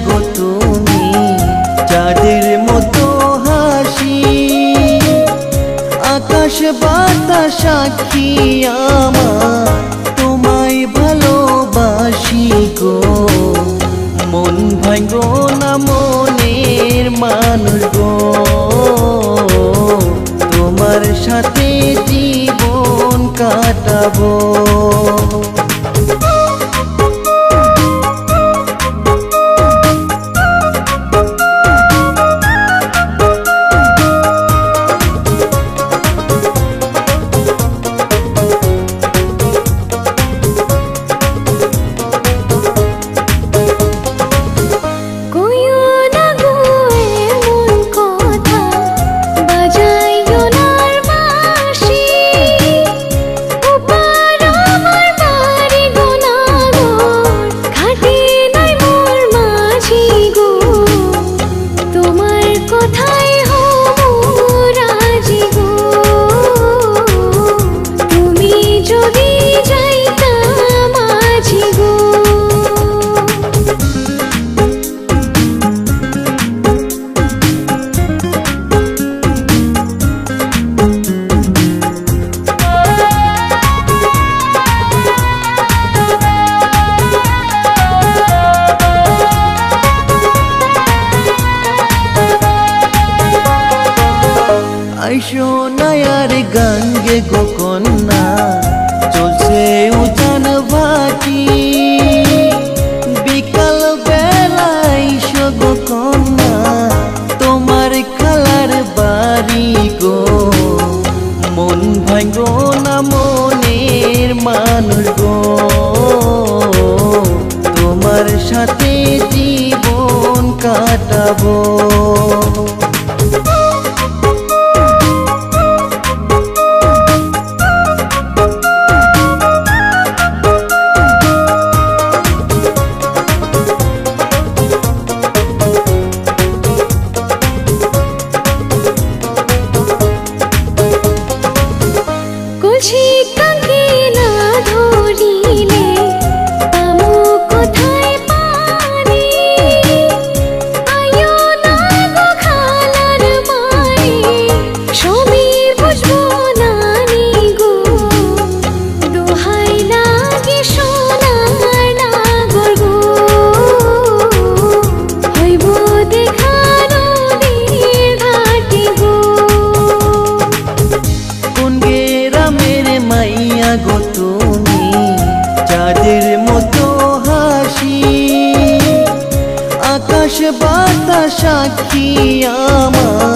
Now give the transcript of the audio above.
গো তুমি চাঁদের মতো হাসি, আকাশ বাতাস সাক্ষী আমার তোমায় ভালোবাসি গো। মন ভাঙো না মনের মানুষ গো, তোমার সাথে জীবন কাটাবো। আইসো নায়ার গঙ্গে গো কন্যা, চলছে উজান ভাটি, বিকাল বেলা আইসো গো কন্যা তোমার খালার বাড়ি গো। মন ভাঙো না মনের মানুষ গো, তোমার সাথে জীবন কাটাবো। গো তুমি চাঁদের মতো হাসি, আকাশ বাতাস সাক্ষী আমার